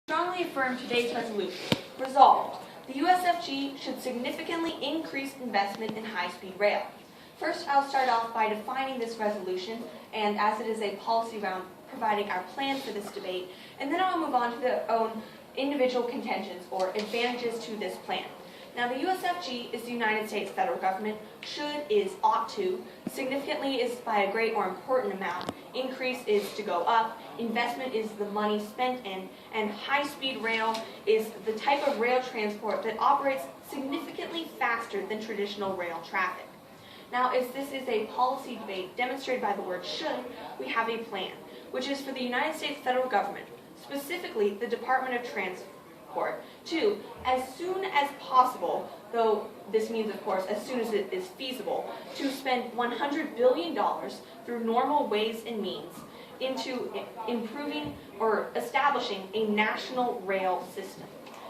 Strongly affirm today's resolution. Resolved, the USFG should significantly increase investment in high-speed rail. First, I'll start off by defining this resolution, and as it is a policy round, providing our plan for this debate, and then I'll move on to their own individual contentions or advantages to this plan. Now, the USFG is the United States federal government. Should is ought to. Significantly is by a great or important amount. Increase is to go up. Investment is the money spent in. And high-speed rail is the type of rail transport that operates significantly faster than traditional rail traffic. Now, as this is a policy debate demonstrated by the word should, we have a plan, which is for the United States federal government, specifically the Department of Transport, to, as soon as possible, though this means, of course, as soon as it is feasible, to spend $100 billion through normal ways and means into improving or establishing a national rail system.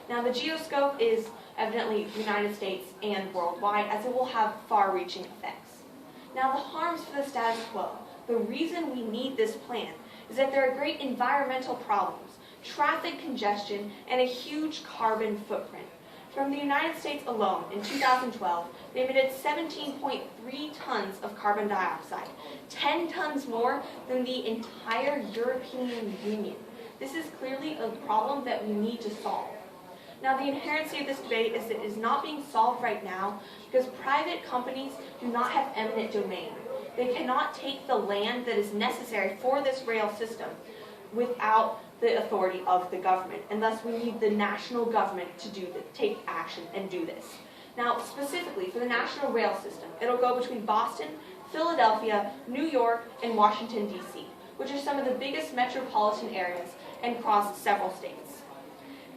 Now, the geoscope is evidently United States and worldwide, as it will have far-reaching effects. Now, the harms for the status quo. The reason we need this plan is that there are great environmental problems, traffic congestion, and a huge carbon footprint. From the United States alone, in 2012, they emitted 17.3 tons of carbon dioxide, 10 tons more than the entire European Union. This is clearly a problem that we need to solve. Now, the inherency of this debate is that it is not being solved right now because private companies do not have eminent domain. They cannot take the land that is necessary for this rail system without the authority of the government, and thus we need the national government to take action and do this. Now, specifically for the national rail system, it'll go between Boston, Philadelphia, New York, and Washington, D.C., which are some of the biggest metropolitan areas and cross several states.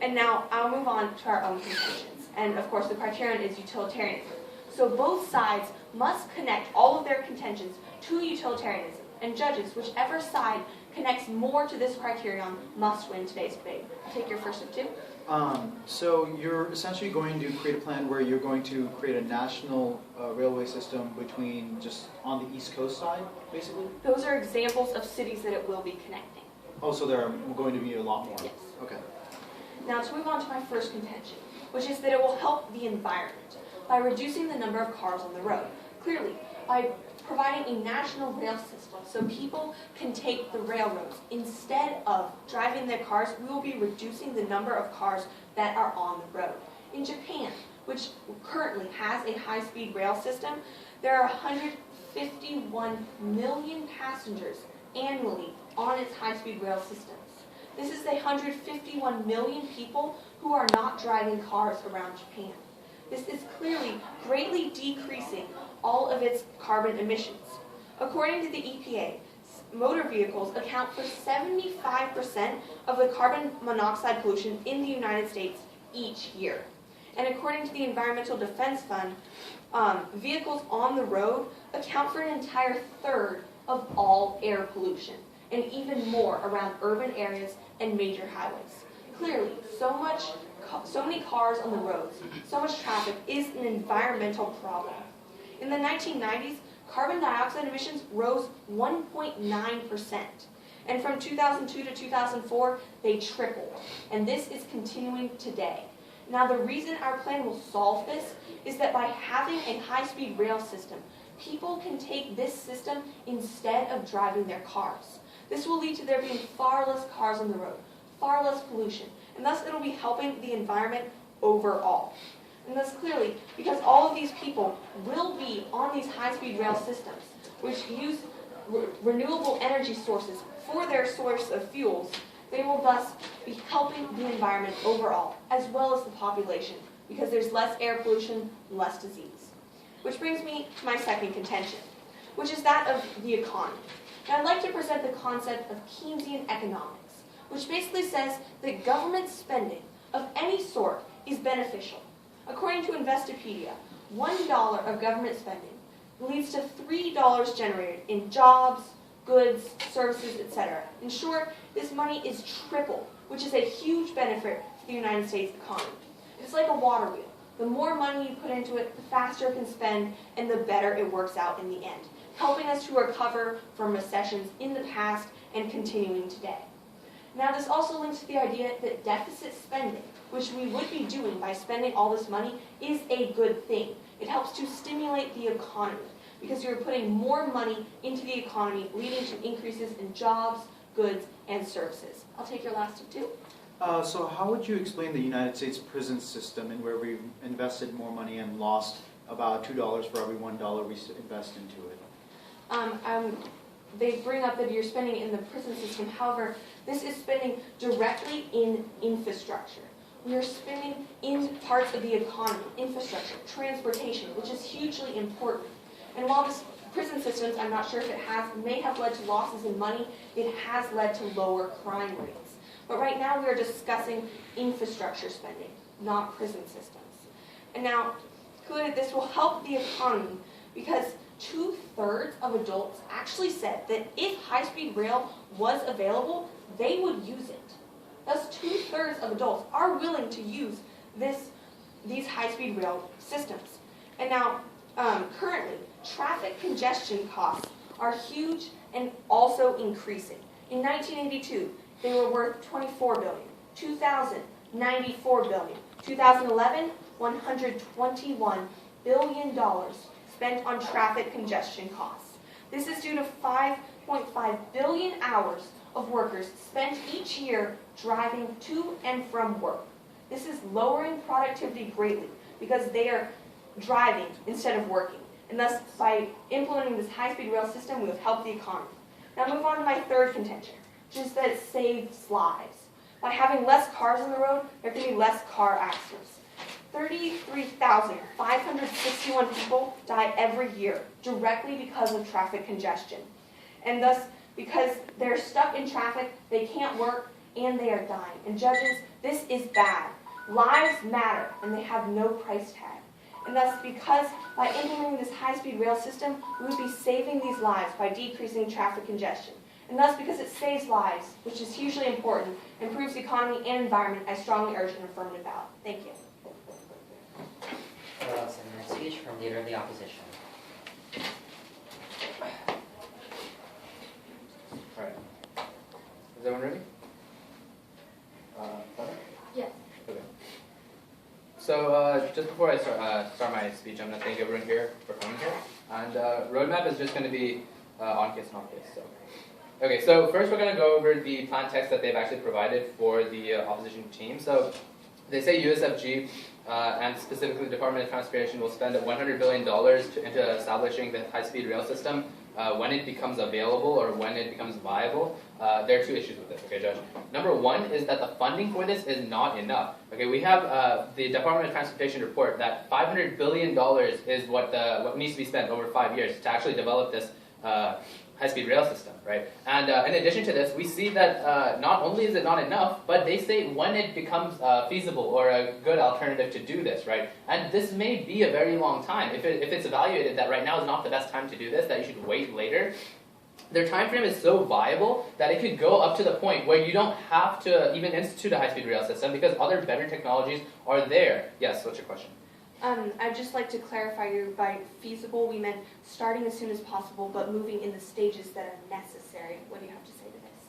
And now I'll move on to our own contentions, and of course the criterion is utilitarianism. So both sides must connect all of their contentions to utilitarianism, and judges, whichever side connects more to this criterion, must win today's debate. I'll take your first of two. So you're essentially going to create a plan where you're going to create a national railway system between just on the East Coast side, basically? Those are examples of cities that it will be connecting. Oh, so there are going to be a lot more? Yes. Okay. Now to move on to my first contention, which is that it will help the environment by reducing the number of cars on the road. Clearly, by providing a national rail system so people can take the railroads instead of driving their cars, we will be reducing the number of cars that are on the road. In Japan, which currently has a high-speed rail system, there are 151 million passengers annually on its high-speed rail systems. This is 151 million people who are not driving cars around Japan. This is clearly greatly decreasing all of its carbon emissions. According to the EPA, motor vehicles account for 75% of the carbon monoxide pollution in the United States each year. And according to the Environmental Defense Fund, vehicles on the road account for an entire third of all air pollution, and even more around urban areas and major highways. Clearly, so many cars on the roads, so much traffic is an environmental problem. In the 1990s, carbon dioxide emissions rose 1.9%. And from 2002 to 2004, they tripled. And this is continuing today. Now, the reason our plan will solve this is that by having a high-speed rail system, people can take this system instead of driving their cars. This will lead to there being far less cars on the road, far less pollution, and thus it'll be helping the environment overall. And thus clearly, because all of these people will be on these high-speed rail systems, which use renewable energy sources for their source of fuels, they will thus be helping the environment overall, as well as the population, because there's less air pollution, less disease. Which brings me to my second contention, which is that of the economy. And I'd like to present the concept of Keynesian economics, which basically says that government spending of any sort is beneficial. According to Investopedia, $1 of government spending leads to $3 generated in jobs, goods, services, etc. In short, this money is triple, which is a huge benefit for the United States economy. It's like a water wheel. The more money you put into it, the faster it can spend, and the better it works out in the end, helping us to recover from recessions in the past and continuing today. Now this also links to the idea that deficit spending, which we would be doing by spending all this money, is a good thing. It helps to stimulate the economy because you're putting more money into the economy, leading to increases in jobs, goods, and services. I'll take your last two. So how would you explain the United States prison system in where we've invested more money and lost about $2 for every $1 we invest into it? They bring up that you're spending in the prison system. However, this is spending directly in infrastructure. We are spending in parts of the economy, infrastructure, transportation, which is hugely important. And while this prison systems, I'm not sure if it may have led to losses in money, it has led to lower crime rates. But right now we are discussing infrastructure spending, not prison systems. And now, clearly this will help the economy because 2/3 of adults actually said that if high-speed rail was available, they would use it. Thus, 2/3 of adults are willing to use these high-speed rail systems. And now, currently, traffic congestion costs are huge and also increasing. In 1982, they were worth $24 billion. 2000, $94 billion. 2011, $121 billion spent on traffic congestion costs. This is due to 5.5 billion hours of workers spent each year driving to and from work. This is lowering productivity greatly because they are driving instead of working. And thus, by implementing this high-speed rail system, we have helped the economy. Now move on to my third contention, which is that it saves lives. By having less cars on the road, there can be less car accidents. 33,561 people die every year directly because of traffic congestion. And thus, because they're stuck in traffic, they can't work, and they are dying. And judges, this is bad. Lives matter, and they have no price tag. And thus, because by implementing this high-speed rail system, we would be saving these lives by decreasing traffic congestion. And thus, because it saves lives, which is hugely important, improves the economy and environment, I strongly urge an affirmative ballot. Thank you. Next speech from Leader of the Opposition. All right. Is everyone ready? Yes. Okay. So just before I start my speech, I'm going to thank everyone here for coming here. And roadmap is just going to be on case and off case. So. Okay, so first we're going to go over the plan text that they've actually provided for the opposition team. So they say USFG and specifically the Department of Transportation will spend $100 billion into establishing the high-speed rail system when it becomes available or when it becomes viable. There are two issues with this, okay, Judge? Number one is that the funding for this is not enough. Okay, we have the Department of Transportation report that $500 billion is what needs to be spent over 5 years to actually develop this high-speed rail system, right? And in addition to this, we see that not only is it not enough, but they say when it becomes feasible or a good alternative to do this, right? And this may be a very long time. If it's evaluated that right now is not the best time to do this, that you should wait later, their time frame is so viable that it could go up to the point where you don't have to even institute a high-speed rail system because other better technologies are there. Yes, what's your question? I'd just like to clarify you by feasible, we meant starting as soon as possible, but moving in the stages that are necessary. What do you have to say to this?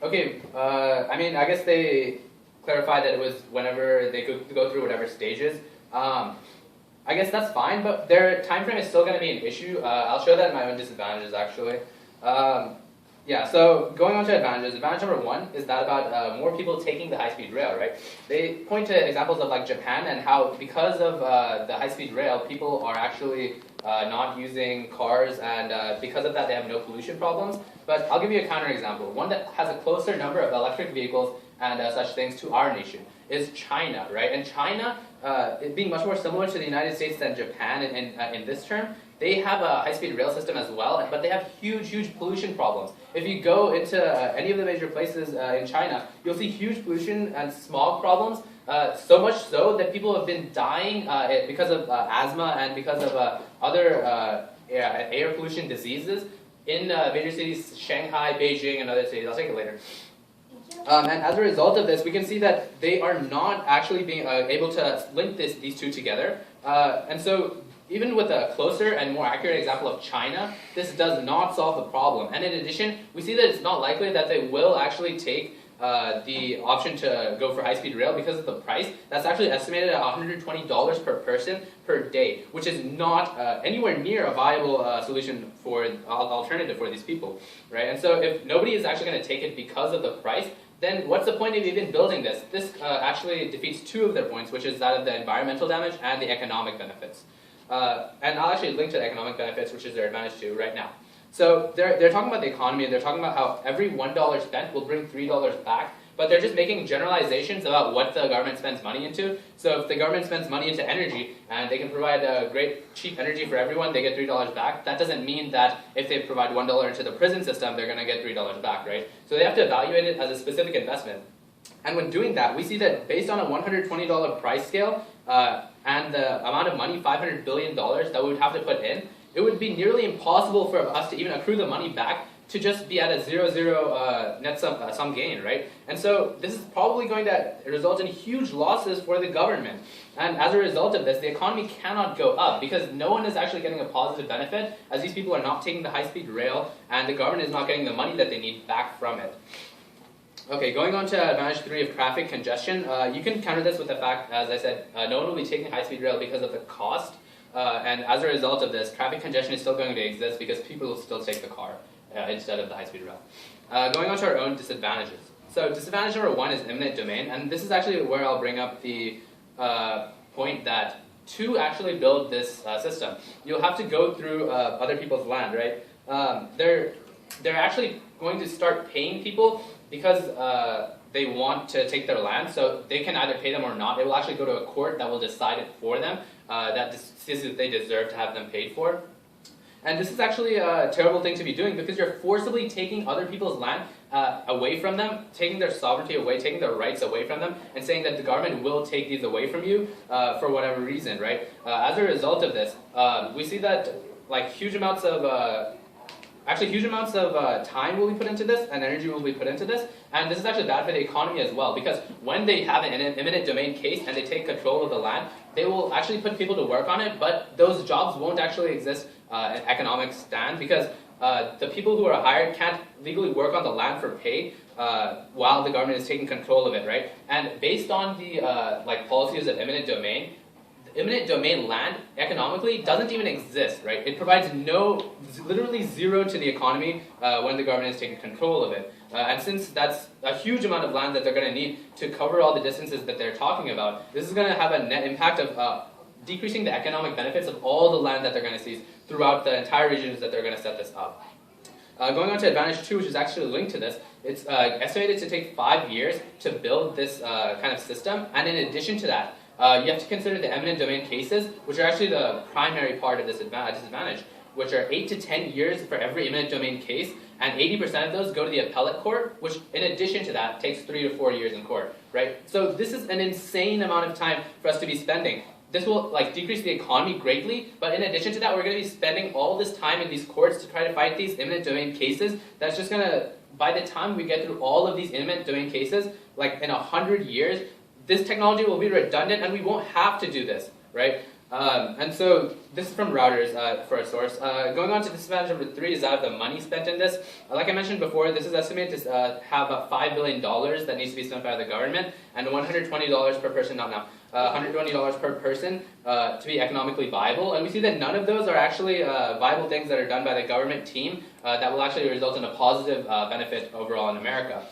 Okay, I mean, I guess they clarified that it was whenever they could go through whatever stages. I guess that's fine, but their time frame is still going to be an issue. I'll show that in my own disadvantages, actually. Yeah, so going on to advantages, advantage number one is that about more people taking the high-speed rail, right? They point to examples of like Japan and how because of the high-speed rail, people are actually not using cars and because of that they have no pollution problems. But I'll give you a counterexample. One that has a closer number of electric vehicles and such things to our nation is China, right? And China, it being much more similar to the United States than Japan in this term, they have a high-speed rail system as well, but they have huge, huge pollution problems. If you go into any of the major places in China, you'll see huge pollution and smog problems, so much so that people have been dying because of asthma and because of other air pollution diseases in major cities, Shanghai, Beijing, and other cities. I'll take it later. And as a result of this, we can see that they are not actually being able to link these two together. And so even with a closer and more accurate example of China, this does not solve the problem. And in addition, we see that it's not likely that they will actually take the option to go for high-speed rail because of the price. That's actually estimated at $120 per person per day, which is not anywhere near a viable solution for alternative for these people, right? And so if nobody is actually going to take it because of the price, then what's the point of even building this? This actually defeats two of their points, which is that of the environmental damage and the economic benefits. And I'll actually link to the economic benefits, which is their advantage too, right now. So they're talking about the economy, and they're talking about how every $1 spent will bring $3 back, but they're just making generalizations about what the government spends money into. So if the government spends money into energy, and they can provide great cheap energy for everyone, they get $3 back. That doesn't mean that if they provide $1 into the prison system, they're going to get $3 back, right? So they have to evaluate it as a specific investment. And when doing that, we see that based on a $120 price scale, and the amount of money, $500 billion, that we would have to put in, it would be nearly impossible for us to even accrue the money back to just be at a 0-0 net sum gain, right? And so this is probably going to result in huge losses for the government. And as a result of this, the economy cannot go up because no one is actually getting a positive benefit, as these people are not taking the high-speed rail, and the government is not getting the money that they need back from it. Okay, going on to advantage 3 of traffic congestion, you can counter this with the fact, as I said, no one will be taking high-speed rail because of the cost. And as a result of this, traffic congestion is still going to exist because people will still take the car instead of the high-speed rail. Going on to our own disadvantages. So disadvantage number 1 is eminent domain, and this is actually where I'll bring up the point that to actually build this system, you'll have to go through other people's land, right? They're actually going to start paying people because they want to take their land, so they can either pay them or not. They will actually go to a court that will decide it for them, that says that they deserve to have them paid for. And this is actually a terrible thing to be doing because you're forcibly taking other people's land away from them, taking their sovereignty away, taking their rights away from them, and saying that the government will take these away from you for whatever reason, right? As a result of this, we see that like huge amounts of time will be put into this, and energy will be put into this, and this is actually bad for the economy as well, because when they have an eminent domain case and they take control of the land, they will actually put people to work on it, but those jobs won't actually exist in economic stand, because the people who are hired can't legally work on the land for pay while the government is taking control of it, right? And based on the policies of eminent domain land economically doesn't even exist, right? It provides literally zero to the economy when the government is taking control of it. And since that's a huge amount of land that they're going to need to cover all the distances that they're talking about, this is going to have a net impact of decreasing the economic benefits of all the land that they're going to seize throughout the entire regions that they're going to set this up. Going on to advantage 2, which is actually linked to this, it's estimated to take 5 years to build this kind of system, and in addition to that, you have to consider the eminent domain cases, which are actually the primary part of this disadvantage, which are 8 to 10 years for every eminent domain case, and 80% of those go to the appellate court, which in addition to that takes 3 to 4 years in court, right? So this is an insane amount of time for us to be spending. This will decrease the economy greatly, but in addition to that, we're going to be spending all this time in these courts to try to fight these eminent domain cases. That's just going to, by the time we get through all of these eminent domain cases, like in 100 years, this technology will be redundant and we won't have to do this, right? And so this is from Routers for a source. Going on to disadvantage number 3 is that of the money spent in this. Like I mentioned before, this is estimated to have $5 billion that needs to be spent by the government, and $120 per person, not now, $120 per person to be economically viable. And we see that none of those are actually viable things that are done by the government team that will actually result in a positive benefit overall in America.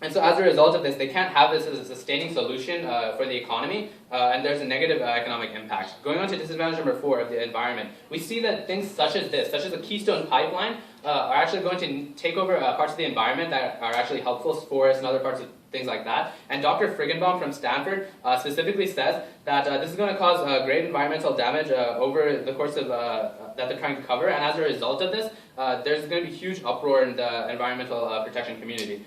And so as a result of this, they can't have this as a sustaining solution for the economy, and there's a negative economic impact. Going on to disadvantage number 4 of the environment, we see that things such as this, such as the Keystone Pipeline, are actually going to take over parts of the environment that are actually helpful, forests and other parts of things like that. And Dr. Frigenbaum from Stanford specifically says that this is going to cause great environmental damage over the course of that they're trying to cover, and as a result of this, there's going to be huge uproar in the environmental protection community.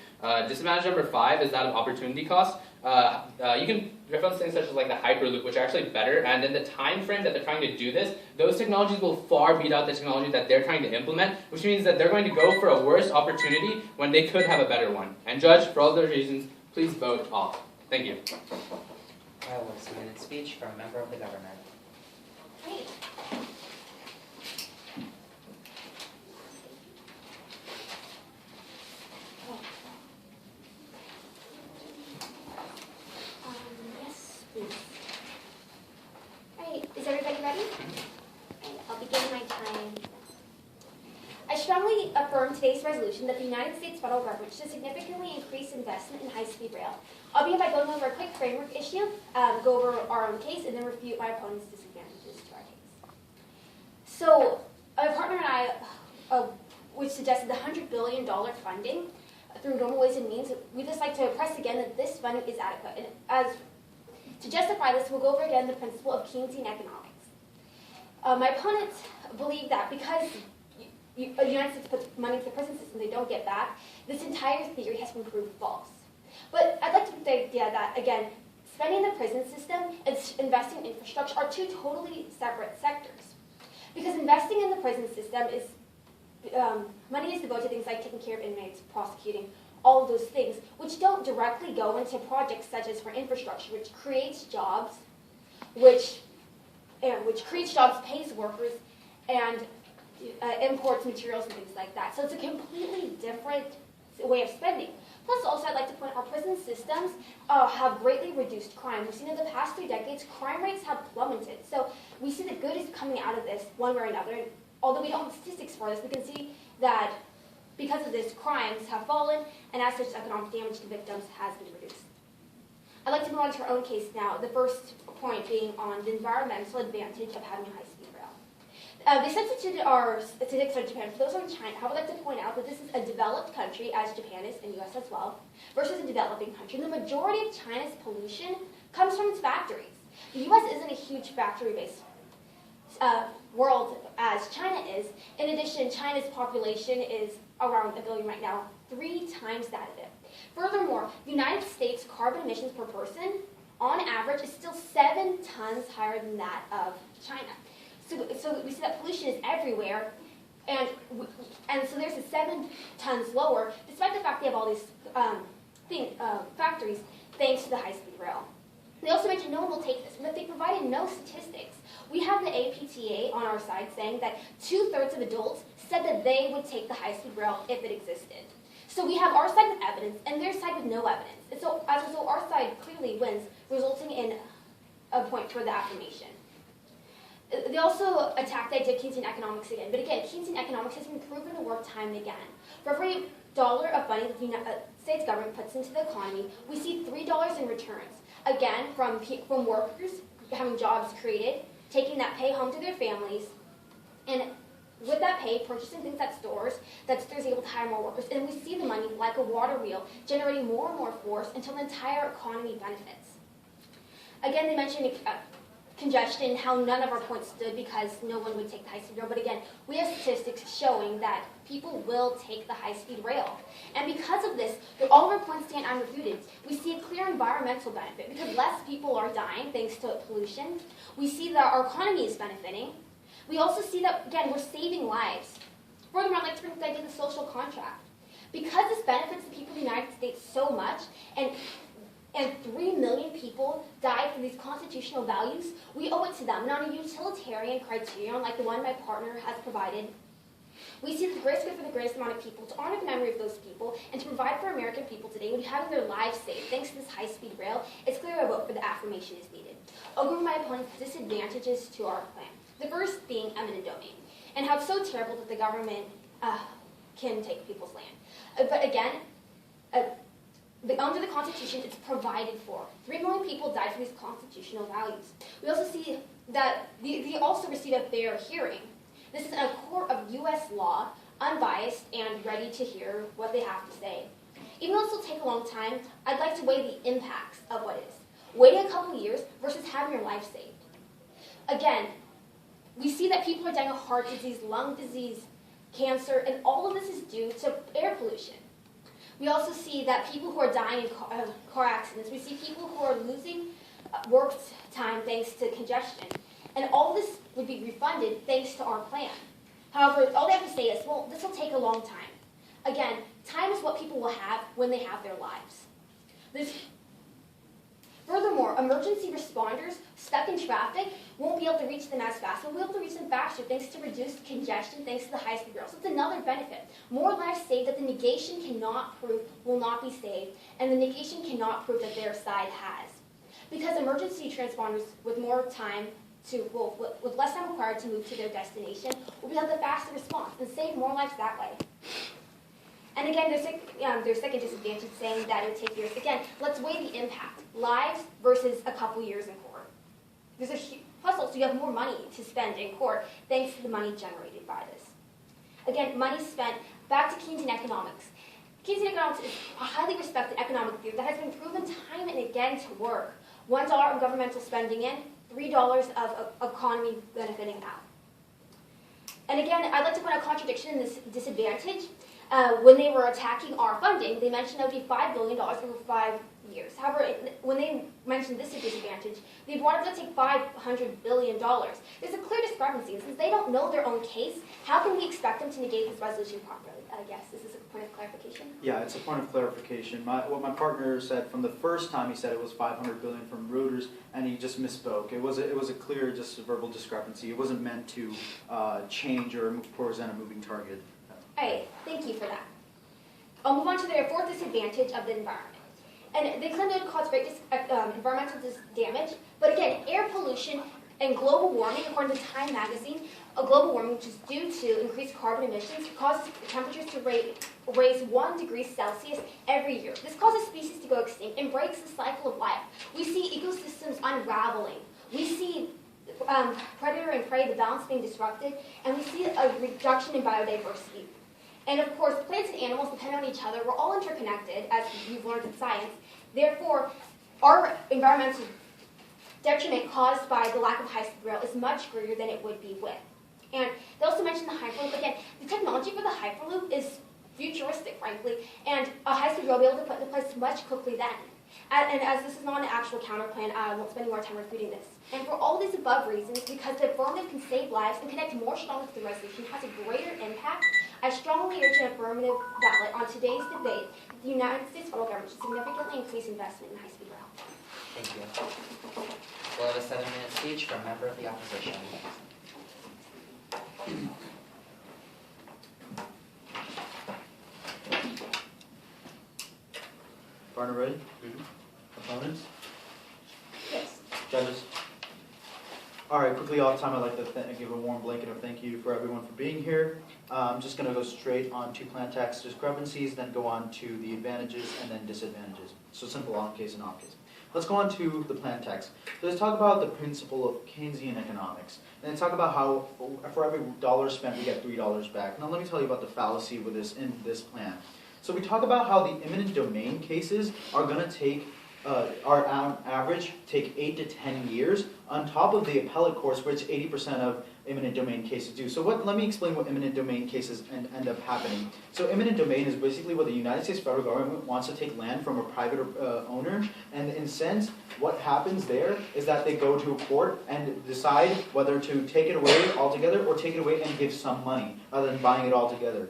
Disadvantage number 5 is that of opportunity cost. You can reference things such as like the Hyperloop, which are actually better, and in the time frame that they're trying to do this, those technologies will far beat out the technology that they're trying to implement, which means that they're going to go for a worse opportunity when they could have a better one. And judge, for all those reasons, please vote off. Thank you. I will submit a speech from a member of the government. Great. resolution that the United States federal government should significantly increase investment in high-speed rail. I'll begin by going over a quick framework issue, go over our own case, and then refute my opponent's disadvantages to our case. So, my partner and I, which suggested the $100 billion funding through normal ways and means, we just like to press again that this funding is adequate. And to justify this, we'll go over again the principle of Keynesian economics. My opponents believe that because the United States puts money into the prison system they don't get back, this entire theory has been proved false. But I'd like to put the idea that, again, spending in the prison system and investing in infrastructure are two totally separate sectors. Because investing in the prison system is, money is devoted to things like taking care of inmates, prosecuting, all of those things, which don't directly go into projects such as for infrastructure, which creates jobs, which creates jobs, pays workers, and imports materials and things like that. So it's a completely different way of spending. Plus, also, I'd like to point out our prison systems have greatly reduced crime. We've seen in the past 3 decades, crime rates have plummeted. So we see the good is coming out of this one way or another. And although we don't have statistics for this, we can see that because of this, crimes have fallen, and as such, economic damage to victims has been reduced. I'd like to move on to our own case now, the first point being on the environmental advantage of having a high-speed rail. They substituted our statistics on Japan. For those on China, I would like to point out that this is a developed country, as Japan is, and U.S. as well, versus a developing country. And the majority of China's pollution comes from its factories. The U.S. isn't a huge factory-based world as China is. In addition, China's population is around 1 billion right now, 3 times that of it. Furthermore, the United States carbon emissions per person, on average, is still 7 tons higher than that of China. So we see that pollution is everywhere, and so there's a 7 tons lower, despite the fact they have all these factories, thanks to the high-speed rail. They also mentioned no one will take this, but they provided no statistics. We have the APTA on our side saying that 2/3 of adults said that they would take the high-speed rail if it existed. So we have our side with evidence, and their side with no evidence. And so as a result, our side clearly wins, resulting in a point for the affirmation. They also attacked the idea of Keynesian economics again. But again, Keynesian economics has been proven to work time and again. For every dollar of money that the United States government puts into the economy, we see $3 in returns. Again, from workers having jobs created, taking that pay home to their families, and with that pay, purchasing things at stores, that stores are able to hire more workers. And we see the money like a water wheel, generating more and more force until the entire economy benefits. Again, they mentioned congestion, how none of our points stood because no one would take the high-speed rail. But again, we have statistics showing that people will take the high-speed rail. And because of this, all of our points stand unrefuted. We see a clear environmental benefit because less people are dying thanks to pollution. We see that our economy is benefiting. We also see that, again, we're saving lives. Furthermore, I'd like to bring up the idea of the social contract. Because this benefits the people of the United States so much, and 3 million people died for these constitutional values, we owe it to them. And on a utilitarian criterion, like the one my partner has provided, we see the greatest good for the greatest amount of people, to honor the memory of those people, and to provide for American people today, when having their lives saved thanks to this high-speed rail, it's clear a vote for the affirmation is needed. I'll go over my opponent's disadvantages to our plan. The first being eminent domain, and how it's so terrible that the government can take people's land. But again, under the Constitution, it's provided for. 3 million people died for these constitutional values. We also see that they also receive a fair hearing. This is a court of U.S. law, unbiased and ready to hear what they have to say. Even though this will take a long time, I'd like to weigh the impacts of what is. Waiting a couple years versus having your life saved. Again, we see that people are dying of heart disease, lung disease, cancer, and all of this is due to air pollution. We also see that people who are dying in car accidents, we see people who are losing work time thanks to congestion. And all this would be refunded thanks to our plan. However, all they have to say is, well, this will take a long time. Again, time is what people will have when they have their lives. Furthermore, emergency responders stuck in traffic won't be able to reach them as fast. We'll be able to reach them faster thanks to reduced congestion, thanks to the high-speed rail. So it's another benefit. More lives saved that the negation cannot prove will not be saved, and the negation cannot prove that their side has. Because emergency transponders with more time with less time required to move to their destination, will be able to have the faster response and save more lives that way. And again, their second disadvantage saying that it would take years. Again, let's weigh the impact. Lives versus a couple years in court. There's a huge puzzle, so you have more money to spend in court thanks to the money generated by this. Again, money spent, back to Keynesian economics. Keynesian economics is a highly respected economic theory that has been proven time and again to work. $1 of governmental spending in, $3 of economy benefiting out. And again, I'd like to point out a contradiction in this disadvantage. When they were attacking our funding, they mentioned it would be $5 billion over 5 years. However, when they mentioned this disadvantage, they wanted to take $500 billion. There's a clear discrepancy. And since they don't know their own case, how can we expect them to negate this resolution properly? I guess. Is this a point of clarification? Yeah, it's a point of clarification. What my partner said from the first time, he said it was 500 billion from Reuters, and he just misspoke. It was a clear, just verbal discrepancy. It wasn't meant to change or present a moving target. All right, thank you for that. I'll move on to their fourth disadvantage of the environment. And they claim it would cause great environmental damage, but again, air pollution and global warming, according to Time magazine, global warming, which is due to increased carbon emissions, causes temperatures to raise 1 degree Celsius every year. This causes species to go extinct and breaks the cycle of life. We see ecosystems unraveling. We see predator and prey, the balance being disrupted, and we see a reduction in biodiversity. And of course, plants and animals depend on each other. We're all interconnected, as you've learned in science. Therefore, our environmental detriment caused by the lack of high-speed rail is much greater than it would be with. And they also mentioned the Hyperloop. Again, the technology for the Hyperloop is futuristic, frankly, and a high-speed rail will be able to put into place much quickly then. And as this is not an actual counterplan, I won't spend any more time refuting this. And for all these above reasons, because the affirmative can save lives and connect more strongly to the resolution, has a greater impact, I strongly urge an affirmative ballot on today's debate that the United States federal government should significantly increase investment in high-speed rail. Thank you. We'll have a 7-minute speech from a member of the opposition. Partner ready? Opponents? Yes. Judges? All right, quickly off time, I'd like to give a warm blanket of thank you for everyone for being here. I'm just going to go straight on to plan tax discrepancies, then go on to the advantages and then disadvantages. So simple on case and off case. Let's go on to the plan tax. So let's talk about the principle of Keynesian economics. And then talk about how for every dollar spent, we get $3 back. Now let me tell you about the fallacy with this in this plan. So we talk about how the eminent domain cases are going to take, on average, take 8 to 10 years on top of the appellate courts, which 80% of eminent domain cases do. So let me explain what eminent domain cases end up happening. So eminent domain is basically where the United States federal government wants to take land from a private owner, and in a sense, what happens there is that they go to a court and decide whether to take it away altogether or take it away and give some money, rather than buying it altogether.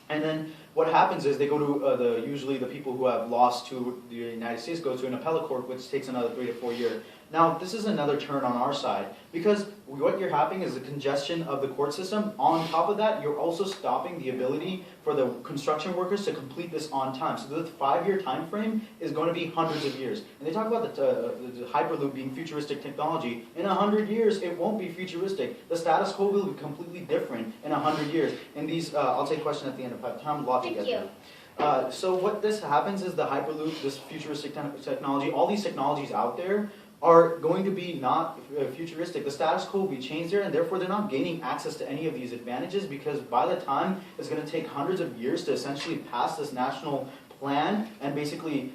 And then what happens is they go to usually the people who have lost to the United States go to an appellate court, which takes another 3 to 4 years. Now, this is another turn on our side, because what you're having is a congestion of the court system. On top of that, you're also stopping the ability for the construction workers to complete this on time. So the 5-year time frame is going to be hundreds of years. And they talk about the Hyperloop being futuristic technology. In 100 years, it won't be futuristic. The status quo will be completely different in 100 years. And these, I'll take a question at the end if I have time. A lot to get to. So what this happens is the Hyperloop, this futuristic technology, all these technologies out there are going to be not futuristic. The status quo will be changed there, and therefore they're not gaining access to any of these advantages, because by the time it's going to take hundreds of years to essentially pass this national plan, and basically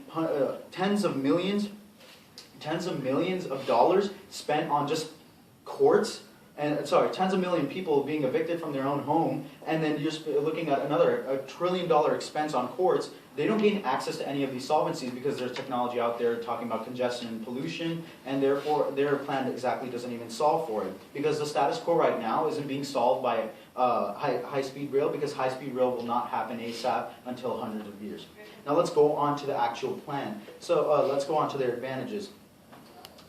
tens of millions of dollars spent on just courts, and tens of million people being evicted from their own home, and then you're just looking at another $1 trillion expense on courts. They don't gain access to any of these solvencies because there's technology out there talking about congestion and pollution, and therefore their plan exactly doesn't even solve for it. Because the status quo right now isn't being solved by high-speed rail, because high-speed rail will not happen ASAP until hundreds of years. Now let's go on to the actual plan. So let's go on to their advantages.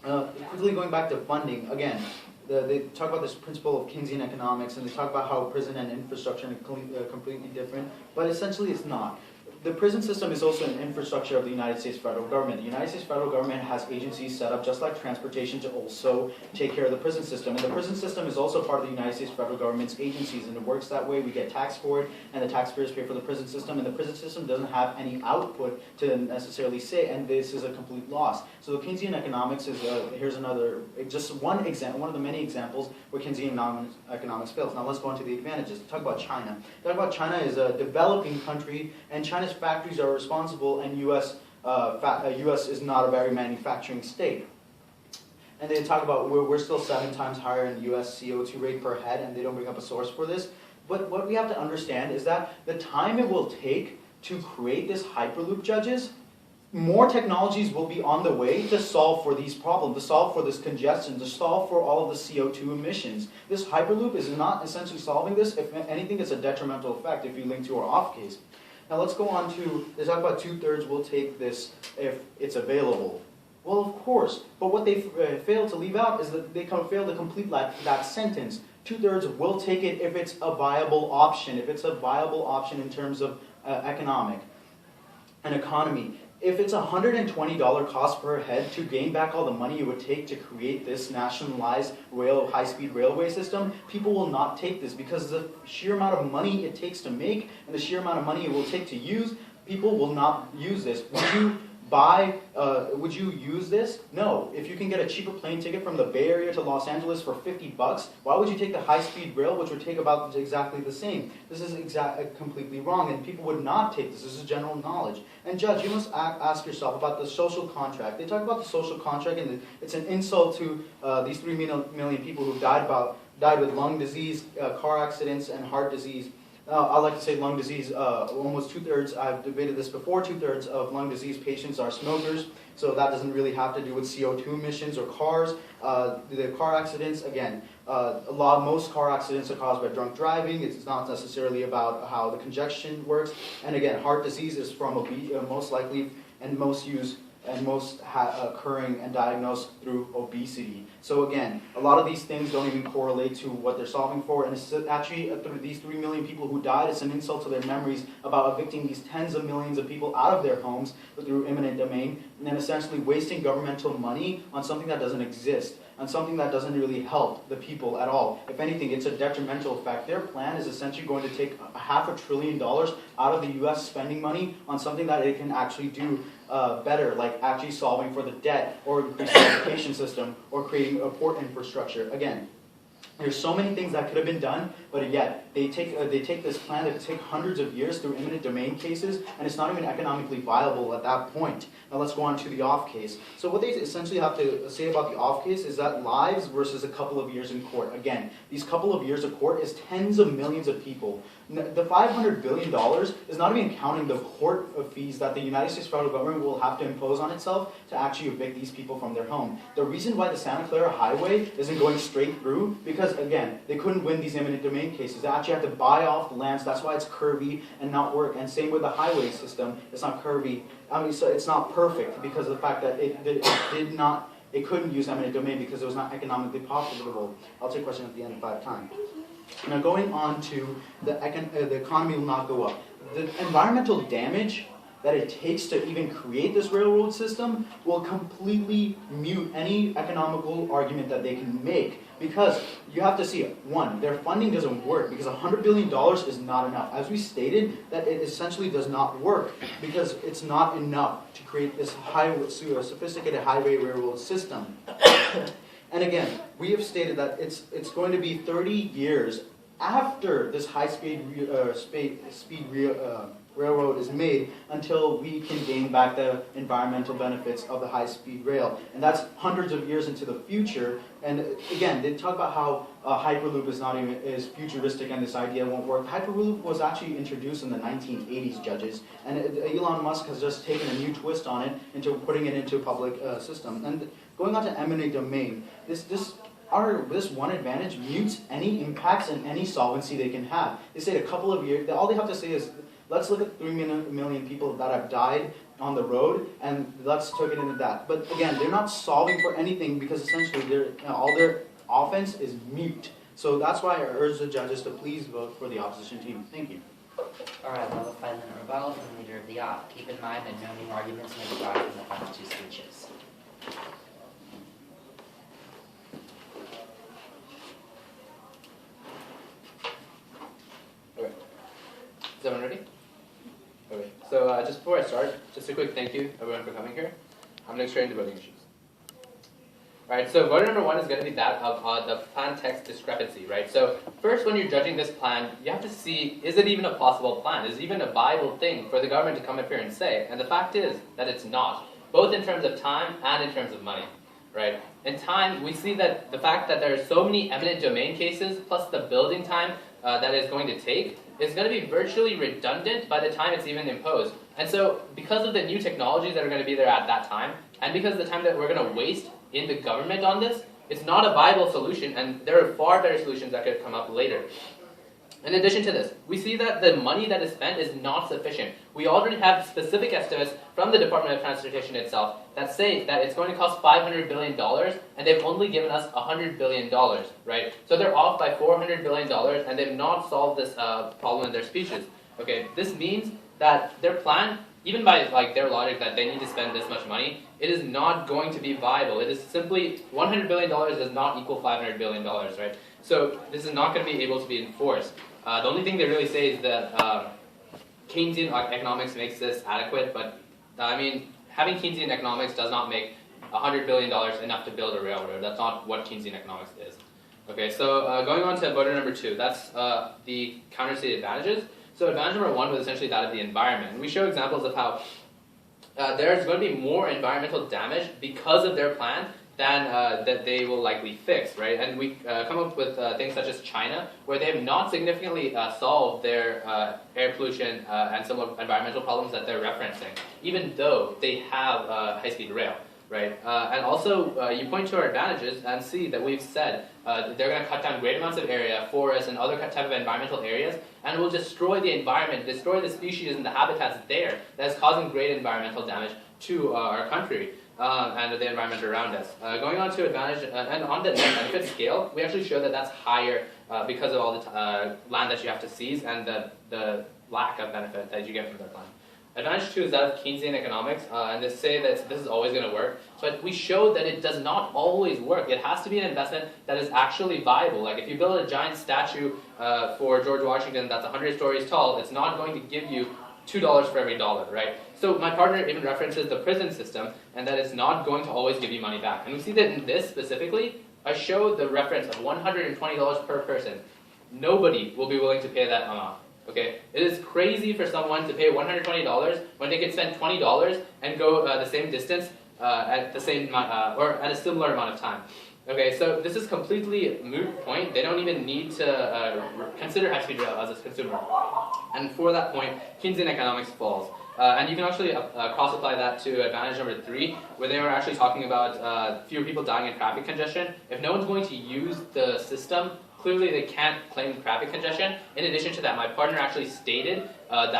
Quickly going back to funding, again, they talk about this principle of Keynesian economics, and they talk about how prison and infrastructure are completely different, but essentially it's not. the prison system is also an infrastructure of the United States federal government. The United States federal government has agencies set up just like transportation to also take care of the prison system. And the prison system is also part of the United States federal government's agencies, and it works that way. We get taxed for it, and the taxpayers pay for the prison system, and the prison system doesn't have any output to necessarily say, and this is a complete loss. So the Keynesian economics is, here's another, just one example, one of the many examples where Keynesian economics fails. Now let's go on to the advantages. Talk about China. Talk about China is a developing country, and China's factories are responsible, and US is not a very manufacturing state. And they talk about we're still 7 times higher in the US CO2 rate per head, and they don't bring up a source for this. But what we have to understand is that the time it will take to create this Hyperloop, judges, more technologies will be on the way to solve for these problems, to solve for this congestion, to solve for all of the CO2 emissions. This Hyperloop is not essentially solving this. If anything, it's a detrimental effect if you link to our off case. Now let's go on to, they talk about 2/3 will take this if it's available. Well, of course, but what they fail to leave out is that they fail to complete that sentence. 2/3 will take it if it's a viable option, if it's a viable option in terms of economy. If it's a $120 cost per head to gain back all the money it would take to create this nationalized high-speed railway system, people will not take this because the sheer amount of money it takes to make and the sheer amount of money it will take to use, people will not use this. Would you use this? No. If you can get a cheaper plane ticket from the Bay Area to Los Angeles for $50, why would you take the high-speed rail, which would take about exactly the same? This is completely wrong, and people would not take this. This is general knowledge. And Judge, you must ask yourself about the social contract. They talk about the social contract, and it's an insult to these 3 million people who died with lung disease, car accidents, and heart disease. I like to say lung disease, almost 2/3, I've debated this before, 2/3 of lung disease patients are smokers, so that doesn't really have to do with CO2 emissions or cars. The car accidents, again, most car accidents are caused by drunk driving. It's not necessarily about how the congestion works. And again, heart disease is from most likely and most used and most occurring and diagnosed through obesity. So again, a lot of these things don't even correlate to what they're solving for, and it's actually through these 3 million people who died, it's an insult to their memories about evicting these tens of millions of people out of their homes through eminent domain, and then essentially wasting governmental money on something that doesn't exist, on something that doesn't really help the people at all. If anything, it's a detrimental effect. Their plan is essentially going to take $500 billion out of the US spending money on something that it can actually do better, like actually solving for the debt, or increasing the education system, or creating a port infrastructure. Again, there's so many things that could have been done, but yet they take this plan that take hundreds of years through eminent domain cases, and it's not even economically viable at that point. Now let's go on to the off case. So what they essentially have to say about the off case is that lives versus a couple of years in court. Again, these couple of years of court is tens of millions of people. The $500 billion is not even counting the court fees that the United States federal government will have to impose on itself to actually evict these people from their home. The reason why the Santa Clara Highway isn't going straight through, because again, they couldn't win these eminent domain cases. They actually had to buy off the lands. That's why it's curvy and not work. And same with the highway system. It's not curvy. I mean, so it's not perfect because of the fact that it couldn't use eminent domain because it was not economically profitable. I'll take a question at the end if I have time. Now going on to the economy will not go up. The environmental damage that it takes to even create this railroad system will completely mute any economical argument that they can make, because you have to see it. One, their funding doesn't work because $100 billion is not enough. As we stated, that it essentially does not work because it's not enough to create this sophisticated highway railroad system. And again, we have stated that it's going to be 30 years after this high-speed railroad is made until we can gain back the environmental benefits of the high-speed rail. And that's hundreds of years into the future. And again, they talk about how Hyperloop is futuristic and this idea won't work. Hyperloop was actually introduced in the 1980s, judges. And Elon Musk has just taken a new twist on it into putting it into a public system. And going on to eminent domain, this one advantage mutes any impacts and any solvency they can have. They say a couple of years, all they have to say is, let's look at 3 million people that have died on the road, and let's take it into that. But again, they're not solving for anything because essentially all their offense is mute. So that's why I urge the judges to please vote for the opposition team. Thank you. Alright, we'll have a 5-minute rebuttal from the leader of the op. Keep in mind that no new arguments may be brought up in the final 2 speeches. Okay. Is everyone ready? Okay. So just before I start, just a quick thank you everyone for coming here. I'm going to straight into voting issues. Alright, so voter number 1 is going to be that of the plan text discrepancy, right? So first, when you're judging this plan, you have to see, is it even a possible plan? Is it even a viable thing for the government to come up here and say? And the fact is that it's not, both in terms of time and in terms of money, right? In time, we see that the fact that there are so many eminent domain cases, plus the building time that it's going to take, is going to be virtually redundant by the time it's even imposed. And so, because of the new technologies that are going to be there at that time, and because of the time that we're going to waste in the government on this, it's not a viable solution, and there are far better solutions that could come up later. In addition to this, we see that the money that is spent is not sufficient. We already have specific estimates from the Department of Transportation itself that say that it's going to cost $500 billion, and they've only given us $100 billion, right? So they're off by $400 billion, and they've not solved this problem in their speeches. Okay, this means that their plan, even by their logic that they need to spend this much money, it is not going to be viable. It is simply, $100 billion does not equal $500 billion, right? So this is not going to be able to be enforced. The only thing they really say is that Keynesian economics makes this adequate, but I mean, having Keynesian economics does not make $100 billion enough to build a railroad. That's not what Keynesian economics is. Okay, so going on to voter number 2, that's the counter-state advantages. So advantage number 1 was essentially that of the environment. And we show examples of how there's going to be more environmental damage because of their plan than that they will likely fix, right? And we come up with things such as China, where they have not significantly solved their air pollution and some environmental problems that they're referencing, even though they have high-speed rail, right? And also, you point to our advantages and see that we've said they're going to cut down great amounts of area, forests, and other type of environmental areas, and will destroy the environment, destroy the species and the habitats there that is causing great environmental damage to our country. And the environment around us. Going on to advantage, and on the net benefit scale, we actually show that that's higher because of all the land that you have to seize and the lack of benefit that you get from their plan. Advantage 2 is that of Keynesian economics, and they say that this is always going to work, but we show that it does not always work. It has to be an investment that is actually viable. Like if you build a giant statue for George Washington that's 100 stories tall, it's not going to give you $2 for every dollar, right? So my partner even references the prison system, and that it's not going to always give you money back. And we see that in this specifically, I showed the reference of $120 per person. Nobody will be willing to pay that amount. Okay, it is crazy for someone to pay $120 when they can spend $20 and go the same distance at the same or at a similar amount of time. Okay, so this is completely a moot point. They don't even need to consider high-speed rail as a consumer. And for that point, Keynesian economics falls. And you can actually cross-apply that to advantage number 3, where they were actually talking about fewer people dying in traffic congestion. If no one's going to use the system, clearly they can't claim traffic congestion. In addition to that, my partner actually stated that